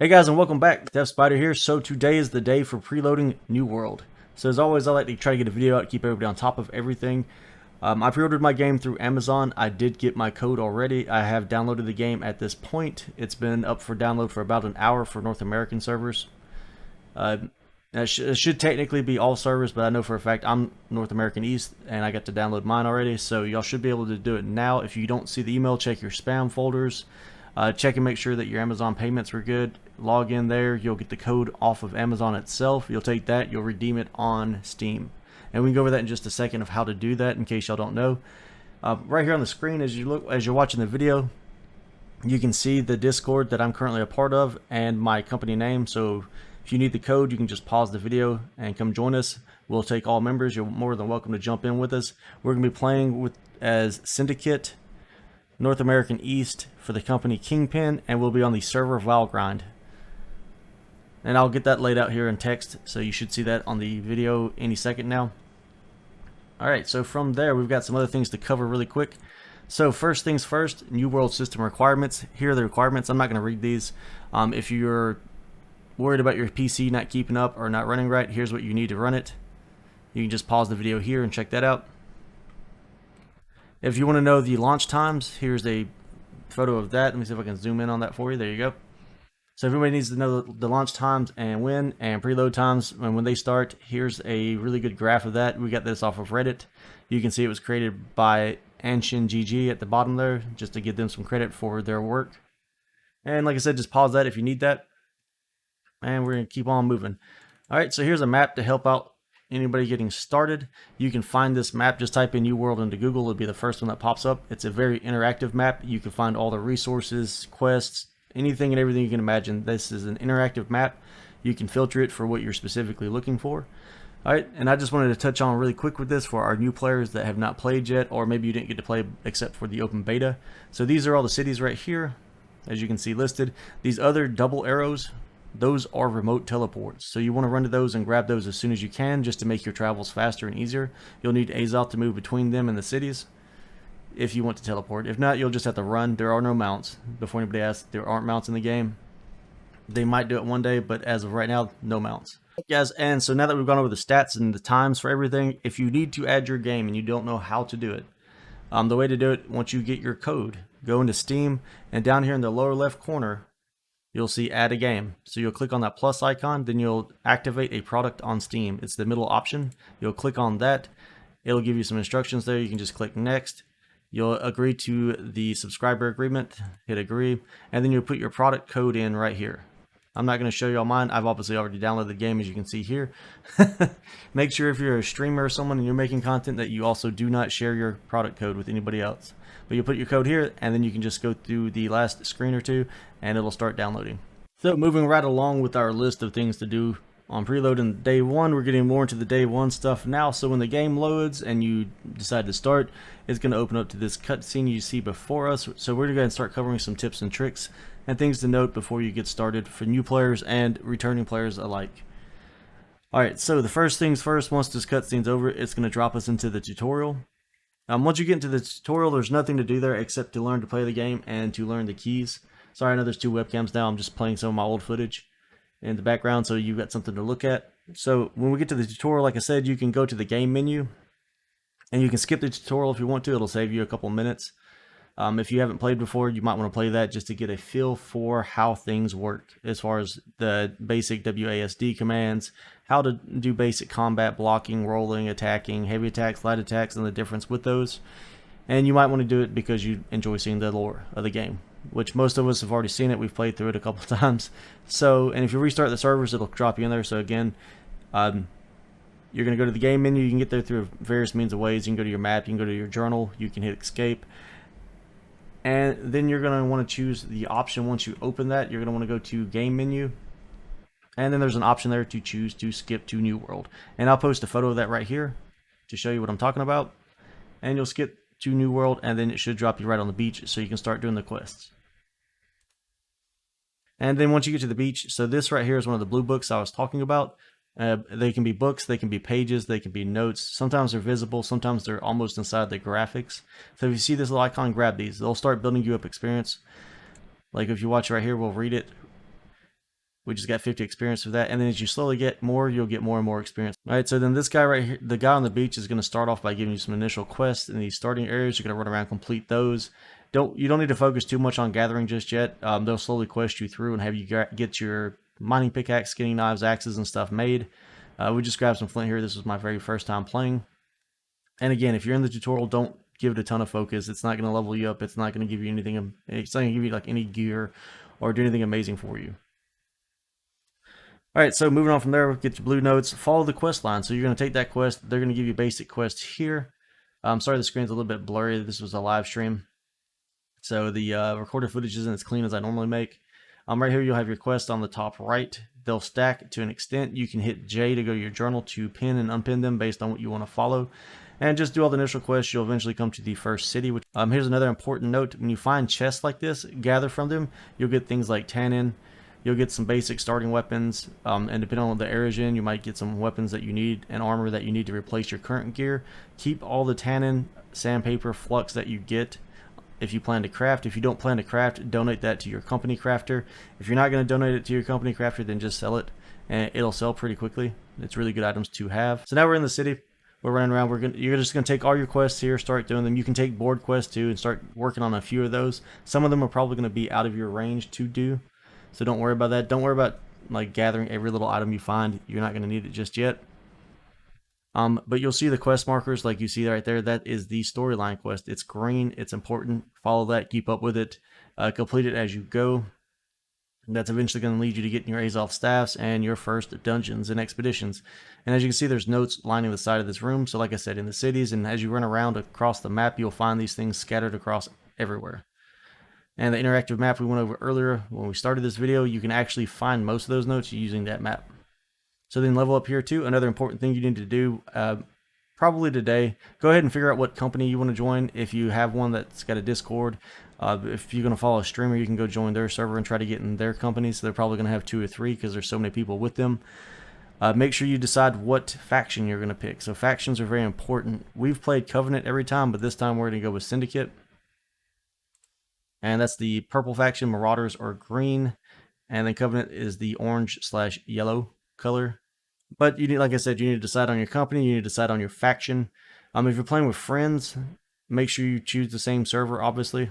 Hey guys, and welcome back. Deftspider here. So today is the day for preloading New World. So as always, I like to try to get a video out, keep everybody on top of everything. I pre-ordered my game through Amazon. I did get my code already. I have downloaded the game at this point. It's been up for download for about an hour for North American servers. Uh, it should technically be all servers, but I know for a fact I'm North American East, and I got to download mine already. So y'all should be able to do it now. If you don't see the email, check your spam folders. Check and make sure that your Amazon payments were good. Log in there. You'll get the code off of Amazon itself. You'll take that. You'll redeem it on Steam. And we can go over that in just a second of how to do that in case y'all don't know. Right here on the screen, as you're watching the video, you can see the Discord that I'm currently a part of and my company name. So if you need the code, you can just pause the video and come join us. We'll take all members. You're more than welcome to jump in with us. We're going to be playing as Syndicate, North American East for the company Kingpin, and we'll be on the server Valgrind. And I'll get that laid out here in text, so you should see that on the video any second now. Alright, so from there we've got some other things to cover really quick. So first things first, New World System requirements. Here are the requirements. I'm not going to read these. If you're worried about your PC not keeping up or not running right, here's what you need to run it. You can just pause the video here and check that out. If you want to know the launch times, here's a photo of that. Let me see if I can zoom in on that for you. There you go. So everybody needs to know the launch times and when, and preload times and when they start. Here's a really good graph of that. We got this off of Reddit. You can see it was created by Anshin GG at the bottom there, just to give them some credit for their work. And like I said, just pause that if you need that. And we're going to keep on moving. Alright, so here's a map to help out anybody getting started. You can find this map, just type in New World into Google. It'll be the first one that pops up. It's a very interactive map. You can find all the resources, quests, anything and everything you can imagine. This is an interactive map. You can filter it for what you're specifically looking for. Alright, and I just wanted to touch on really quick with this for our new players that have not played yet, or maybe you didn't get to play except for the open beta. So these are all the cities right here, as you can see listed. These other double arrows, those are remote teleports. So you want to run to those and grab those as soon as you can, just to make your travels faster and easier. You'll need Azoth to move between them and the cities if you want to teleport. If not, you'll just have to run. There are no mounts. Before anybody asks, there aren't mounts in the game. They might do it one day, but as of right now, no mounts. Guys, and so now that we've gone over the stats and the times for everything, if you need to add your game and you don't know how to do it, the way to do it, once you get your code, go into Steam, and down here in the lower left corner, you'll see add a game. So you'll click on that plus icon, then you'll activate a product on Steam. It's the middle option. You'll click on that. It'll give you some instructions there. You can just click next. You'll agree to the subscriber agreement, hit agree, and then you'll put your product code in right here. I'm not going to show you all mine. I've obviously already downloaded the game, as you can see here. Make sure if you're a streamer or someone and you're making content that you also do not share your product code with anybody else. But you'll put your code here, and then you can just go through the last screen or two, and it'll start downloading. So moving right along with our list of things to do on preload in day one, we're getting more into the day one stuff now. So when the game loads and you decide to start, it's going to open up to this cutscene you see before us. So we're going to go ahead and start covering some tips and tricks and things to note before you get started for new players and returning players alike. Alright, so the first things first, once this cutscene's over, it's going to drop us into the tutorial. Once you get into the tutorial, there's nothing to do there except to learn to play the game and to learn the keys. Sorry, I know there's two webcams now. I'm just playing some of my old footage in the background, so you've got something to look at. So when we get to the tutorial, like I said, you can go to the game menu, and you can skip the tutorial if you want to. It'll save you a couple minutes. If you haven't played before, you might want to play that just to get a feel for how things work as far as the basic WASD commands, how to do basic combat, blocking, rolling, attacking, heavy attacks, light attacks, and the difference with those. And you might want to do it because you enjoy seeing the lore of the game, which most of us have already seen it. We've played through it a couple times. So, and if you restart the servers, it'll drop you in there. So again, you're going to go to the game menu. You can get there through various means of ways. You can go to your map, you can go to your journal, you can hit escape. And then you're going to want to choose the option. Once you open that, you're going to want to go to game menu. And then there's an option there to choose to skip to New World. And I'll post a photo of that right here to show you what I'm talking about. And you'll skip to New World, and then it should drop you right on the beach so you can start doing the quests. And then once you get to the beach, so this right here is one of the blue books I was talking about. They can be books, they can be pages, they can be notes. Sometimes they're visible, sometimes they're almost inside the graphics. So if you see this little icon, grab these. They'll start building you up experience. Like if you watch right here, we'll read it. We just got 50 experience for that. And then as you slowly get more, you'll get more and more experience. All right, so then this guy right here, the guy on the beach, is going to start off by giving you some initial quests in these starting areas. You're going to run around, complete those. You don't need to focus too much on gathering just yet. They'll slowly quest you through and have you get your mining pickaxe, skinning knives, axes, and stuff made. We just grabbed some flint here. This was my very first time playing. And again, if you're in the tutorial, don't give it a ton of focus. It's not going to level you up. It's not going to give you anything. It's not going to give you like any gear or do anything amazing for you. All right, so moving on from there, get your blue notes, follow the quest line. So you're going to take that quest. They're going to give you basic quests here. I'm sorry the screen's a little bit blurry. This was a live stream. So the recorded footage isn't as clean as I normally make. Right here, you'll have your quest on the top right. They'll stack to an extent. You can hit J to go to your journal to pin and unpin them based on what you want to follow. And just do all the initial quests. You'll eventually come to the first city. Which, here's another important note. When you find chests like this, gather from them. You'll get things like tannin. You'll get some basic starting weapons. And depending on the areas you're in, you might get some weapons that you need and armor that you need to replace your current gear. Keep all the tannin, sandpaper, flux that you get if you plan to craft. If you don't plan to craft, donate that to your company crafter. If you're not going to donate it to your company crafter, then just sell it. And it'll sell pretty quickly. It's really good items to have. So now we're in the city. We're running around. You're just going to take all your quests here, start doing them. You can take board quests too and start working on a few of those. Some of them are probably going to be out of your range to do, so don't worry about that. Don't worry about like gathering every little item you find. You're not going to need it just yet. But you'll see the quest markers like you see right there. That is the storyline quest. It's green. It's important. Follow that. Keep up with it. Complete it as you go. That's eventually going to lead you to getting your Azoth staffs and your first dungeons and expeditions. And as you can see, there's notes lining the side of this room. So like I said, in the cities, and as you run around across the map, you'll find these things scattered across everywhere. And the interactive map we went over earlier when we started this video, you can actually find most of those notes using that map. So then level up here too. Another important thing you need to do, probably today, go ahead and figure out what company you want to join. If you have one that's got a Discord, if you're going to follow a streamer, you can go join their server and try to get in their company. So they're probably going to have 2 or 3 because there's so many people with them. Make sure you decide what faction you're going to pick. So factions are very important. We've played Covenant every time, but this time we're going to go with Syndicate. And that's the purple faction. Marauders are green. And then Covenant is the orange/yellow color. But you need, like I said, you need to decide on your company. You need to decide on your faction. If you're playing with friends, make sure you choose the same server, obviously.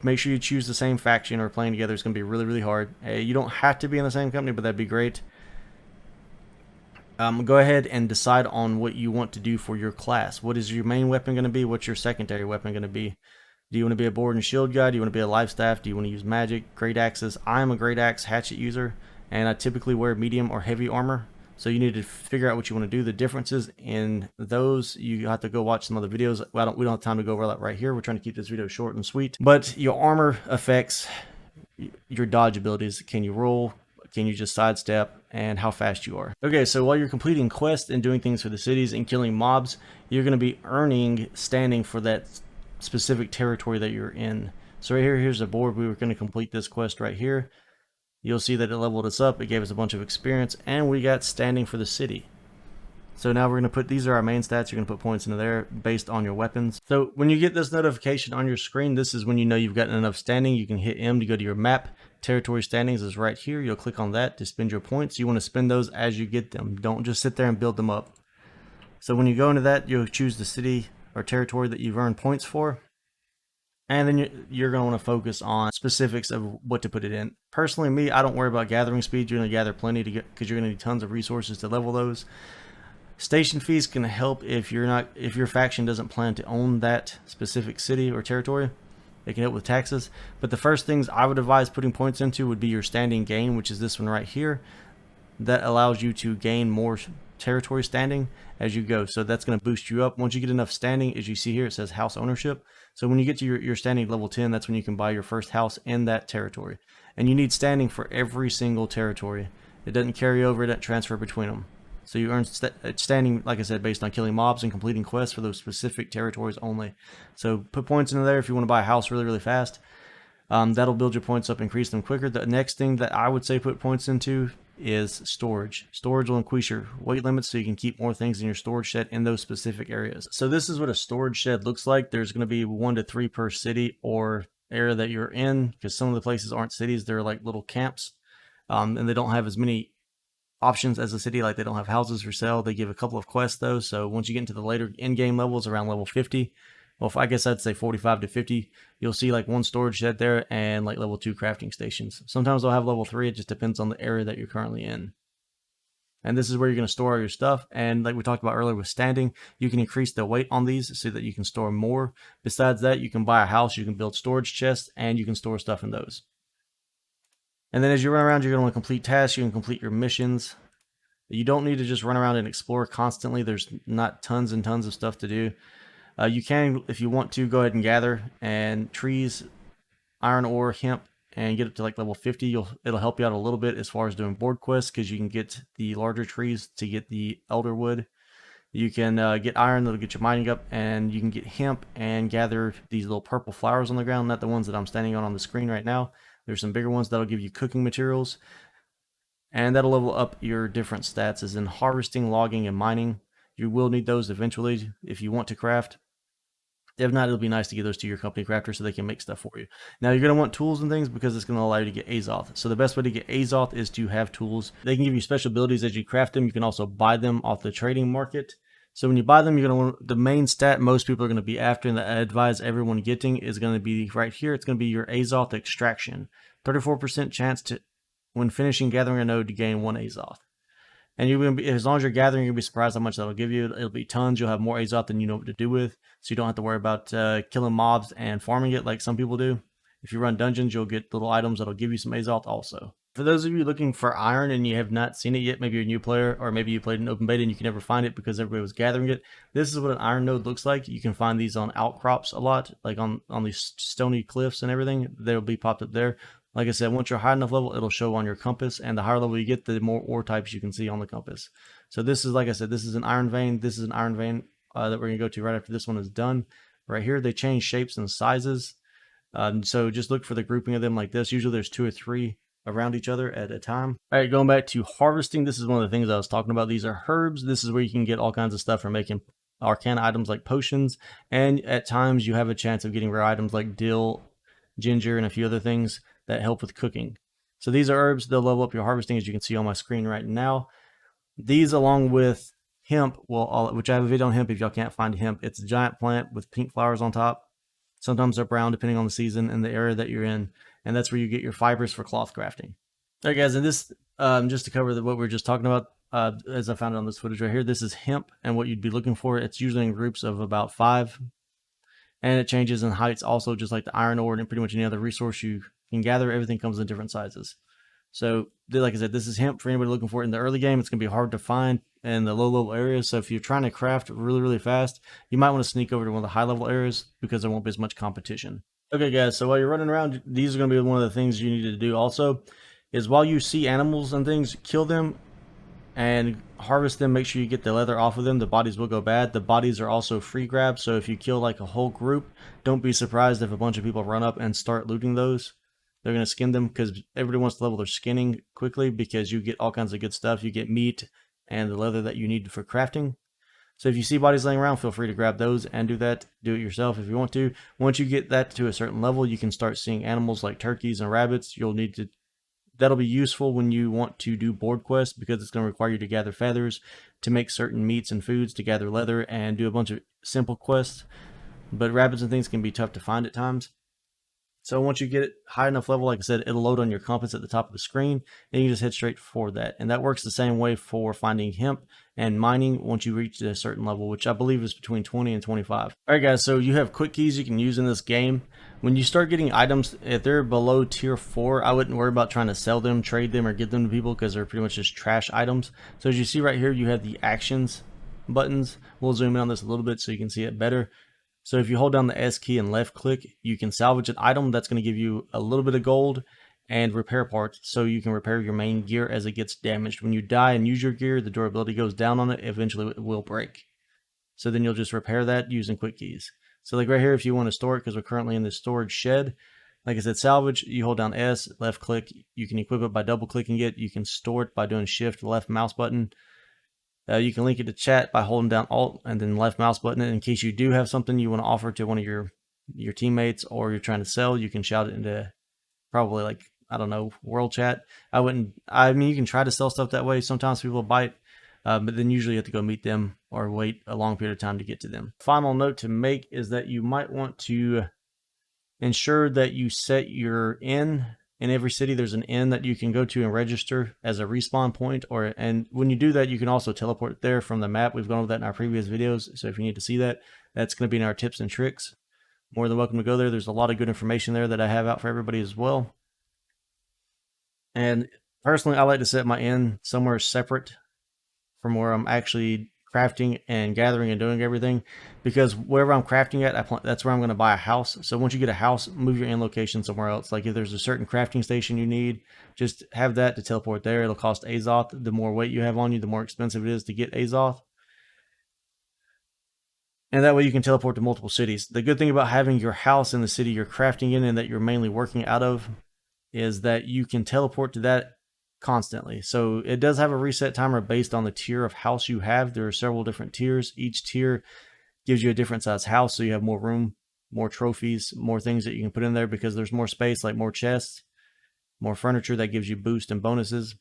Make sure you choose the same faction, or playing together is going to be really, really hard. You don't have to be in the same company, but that'd be great. Go ahead and decide on what you want to do for your class. What is your main weapon going to be? What's your secondary weapon going to be? Do you want to be a board and shield guy? Do you want to be a life staff? Do you want to use magic? Great axes. I'm a great axe hatchet user, and I typically wear medium or heavy armor. So you need to figure out what you want to do. The differences in those, you have to go watch some other videos. We don't have time to go over that right here. We're trying to keep this video short and sweet. But your armor affects your dodge abilities. Can you roll? Can you just sidestep? And how fast you are. Okay, so while you're completing quests and doing things for the cities and killing mobs, you're going to be earning standing for that specific territory that you're in. So right here, here's the board. We were going to complete this quest right here. You'll see that it leveled us up. It gave us a bunch of experience, and we got standing for the city. So now we're going to put, these are our main stats. You're going to put points into there based on your weapons. So when you get this notification on your screen, this is when you know you've gotten enough standing. You can hit M to go to your map. Territory standings is right here. You'll click on that to spend your points. You want to spend those as you get them. Don't just sit there and build them up. So when you go into that, you'll choose the city or territory that you've earned points for. And then you're going to want to focus on specifics of what to put it in. Personally, me, I don't worry about gathering speed. You're going to gather plenty to get, because you're going to need tons of resources to level those. Station fees can help if your faction doesn't plan to own that specific city or territory. It can help with taxes. But the first things I would advise putting points into would be your standing gain, which is this one right here. That allows you to gain more territory standing as you go. So that's going to boost you up. Once you get enough standing, as you see here, it says house ownership. So when you get to your standing level 10, that's when you can buy your first house in that territory. And you need standing for every single territory. It doesn't carry over, it doesn't transfer between them. So you earn standing, like I said, based on killing mobs and completing quests for those specific territories only. So put points into there if you want to buy a house really, really fast. That'll build your points up, increase them quicker. The next thing that I would say put points into is storage. Storage will increase your weight limits so you can keep more things in your storage shed in those specific areas. So this is what a storage shed looks like. There's going to be 1 to 3 per city or area that you're in, because some of the places aren't cities, they're like little camps, and they don't have as many options as a city. Like they don't have houses for sale. They give a couple of quests though, so once you get into the later in-game levels around level 50, well, I guess I'd say 45 to 50, you'll see like one storage shed there and like level 2 crafting stations. Sometimes they'll have level 3, it just depends on the area that you're currently in. And this is where you're going to store all your stuff. And like we talked about earlier with standing, you can increase the weight on these so that you can store more. Besides that, you can buy a house, you can build storage chests, and you can store stuff in those. And then as you run around, you're going to want to complete tasks, you can complete your missions. You don't need to just run around and explore constantly. There's not tons and tons of stuff to do. You can, if you want to, go ahead and gather and trees, iron ore, hemp, and get up to like level 50. It'll help you out a little bit as far as doing board quests, because you can get the larger trees to get the elder wood. You can get iron, that'll get your mining up, and you can get hemp and gather these little purple flowers on the ground, not the ones that I'm standing on the screen right now. There's some bigger ones that'll give you cooking materials, and that'll level up your different stats, as in harvesting, logging, and mining. You will need those eventually if you want to craft. If not, it'll be nice to give those to your company crafter so they can make stuff for you. Now, you're going to want tools and things because it's going to allow you to get Azoth. So the best way to get Azoth is to have tools. They can give you special abilities as you craft them. You can also buy them off the trading market. So when you buy them, you're going to want the main stat most people are going to be after, and that I advise everyone getting, is going to be right here. It's going to be your Azoth extraction. 34% chance to, when finishing gathering a node, to gain 1 Azoth. And you're gonna be, as long as you're gathering, you'll be surprised how much that'll give you. It'll be tons. You'll have more Azoth than you know what to do with, so you don't have to worry about killing mobs and farming it like some people do. If you run dungeons, you'll get little items that'll give you some Azoth also. For those of you looking for iron and you have not seen it yet, maybe you're a new player, or maybe you played an open beta and you can never find it because everybody was gathering it. This is what an iron node looks like. You can find these on outcrops a lot, like on these stony cliffs and everything. They'll be popped up there. Like I said, once you're high enough level, it'll show on your compass, and the higher level you get, the more ore types you can see on the compass. So this is, like I said, this is an iron vein. This is an iron vein that we're going to go to right after this one is done. Right here, they change shapes and sizes. So just look for the grouping of them like this. Usually there's 2 or 3 around each other at a time. All right, going back to harvesting, this is one of the things I was talking about. These are herbs. This is where you can get all kinds of stuff for making arcana items like potions, and at times you have a chance of getting rare items like dill, ginger, and a few other things that help with cooking. So these are herbs. They'll level up your harvesting, as you can see on my screen right now. These, along with hemp, which I have a video on hemp if y'all can't find hemp. It's a giant plant with pink flowers on top. Sometimes they're brown depending on the season and the area that you're in, and that's where you get your fibers for cloth crafting. All right, guys, and this, just to cover what we were just talking about, as I found it on this footage right here, this is hemp, and what you'd be looking for, it's usually in groups of about 5, and it changes in heights also, just like the iron ore and pretty much any other resource you can gather. Everything comes in different sizes. So like I said, this is hemp. For anybody looking for it in the early game, it's going to be hard to find in the low level areas. So if you're trying to craft really fast, you might want to sneak over to one of the high level areas because there won't be as much competition. Okay, guys, so while you're running around, these are going to be one of the things you need to do also, is while you see animals and things, kill them and harvest them. Make sure you get the leather off of them. The bodies will go bad. The bodies are also free grabs, so if you kill like a whole group, don't be surprised if a bunch of people run up and start looting those. They're going to skin them because everybody wants to level their skinning quickly, because you get all kinds of good stuff. You get meat and the leather that you need for crafting. So if you see bodies laying around, feel free to grab those and do that. Do it yourself if you want to. Once you get that to a certain level, you can start seeing animals like turkeys and rabbits. That'll be useful when you want to do board quests, because it's going to require you to gather feathers to make certain meats and foods, to gather leather, and do a bunch of simple quests. But rabbits and things can be tough to find at times. So once you get it high enough level, like I said, it'll load on your compass at the top of the screen, and you just head straight for that. And that works the same way for finding hemp and mining once you reach a certain level, which I believe is between 20 and 25. All right, guys, so you have quick keys you can use in this game. When you start getting items, if they're below tier 4, I wouldn't worry about trying to sell them, trade them, or give them to people, because they're pretty much just trash items. So as you see right here, you have the actions buttons. We'll zoom in on this a little bit so you can see it better. So if you hold down the S key and left click, you can salvage an item that's going to give you a little bit of gold and repair parts, so you can repair your main gear as it gets damaged. When you die and use your gear, the durability goes down on it. Eventually it will break. So then you'll just repair that using quick keys. So like right here, if you want to store it, because we're currently in the storage shed, like I said, salvage, you hold down S, left click, you can equip it by double clicking it. You can store it by doing shift left mouse button. You can link it to chat by holding down Alt and then left mouse button in case you do have something you want to offer to one of your your teammates or you're trying to sell, you can shout it into probably like, I don't know, world chat. I mean, you can try to sell stuff that way. Sometimes people bite, but then usually you have to go meet them or wait a long period of time to get to them. Final note to make is that you might want to ensure that you set your inn. In every city, there's an inn that you can go to and register as a respawn point. And when you do that, you can also teleport there from the map. We've gone over that in our previous videos. So if you need to see that, that's going to be in our tips and tricks. More than welcome to go there. There's a lot of good information there that I have out for everybody as well. And personally, I like to set my inn somewhere separate from where I'm actually crafting and gathering and doing everything, because wherever I'm crafting at, that's where I'm going to buy a house. So once you get a house, move your inn location somewhere else. Like if there's a certain crafting station you need, just have that to teleport there. It'll cost Azoth. The more weight you have on you, the more expensive it is to get Azoth. And that way you can teleport to multiple cities. The good thing about having your house in the city you're crafting in and that you're mainly working out of is that you can teleport to that constantly. So it does have a reset timer based on the tier of house you have. There are several different tiers. Each tier gives you a different size house, so you have more room, more trophies, more things that you can put in there because there's more space, like more chests, more furniture that gives you boost and bonuses.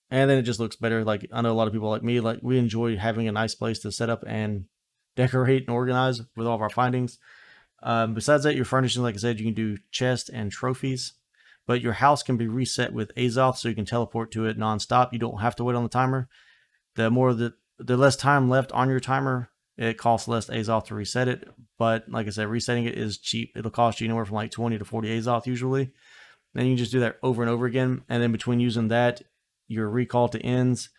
And then it just looks better. Like I know a lot of people like me, like we enjoy having a nice place to set up and decorate and organize with all of our findings. Besides that, your furnishings, like I said, you can do chests and trophies. But your house can be reset with Azoth, so you can teleport to it nonstop. You don't have to wait on the timer. The less time left on your timer, it costs less Azoth to reset it. But like I said, resetting it is cheap. It'll cost you anywhere from like 20 to 40 Azoth usually. Then you can just do that over and over again. And then between using that, your recall to ends,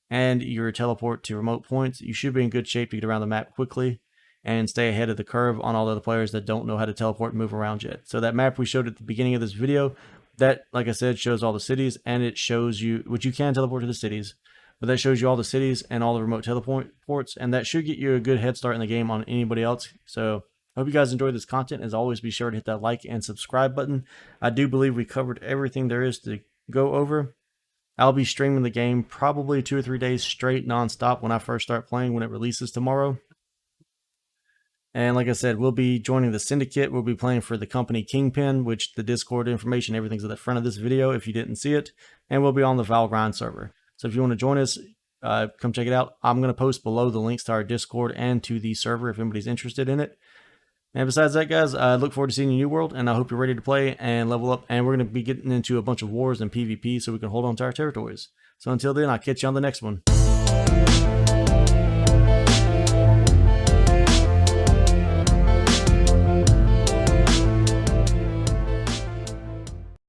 and your teleport to remote points, you should be in good shape to get around the map quickly and stay ahead of the curve on all the other players that don't know how to teleport and move around yet. So that map we showed at the beginning of this video, that, like I said, shows all the cities, and it shows you, which you can teleport to the cities, but that shows you all the cities and all the remote teleports, and that should get you a good head start in the game on anybody else. So I hope you guys enjoyed this content. As always, be sure to hit that like and subscribe button. I do believe we covered everything there is to go over. I'll be streaming the game probably 2 or 3 days straight nonstop when I first start playing, when it releases tomorrow. And like I said, we'll be joining the Syndicate. We'll be playing for the company Kingpin, which the Discord information, everything's at the front of this video if you didn't see it. And we'll be on the Valgrind server. So if you want to join us, come check it out. I'm going to post below the links to our Discord and to the server if anybody's interested in it. And besides that, guys, I look forward to seeing you in New World, and I hope you're ready to play and level up. And we're going to be getting into a bunch of wars and PvP so we can hold on to our territories. So until then, I'll catch you on the next one.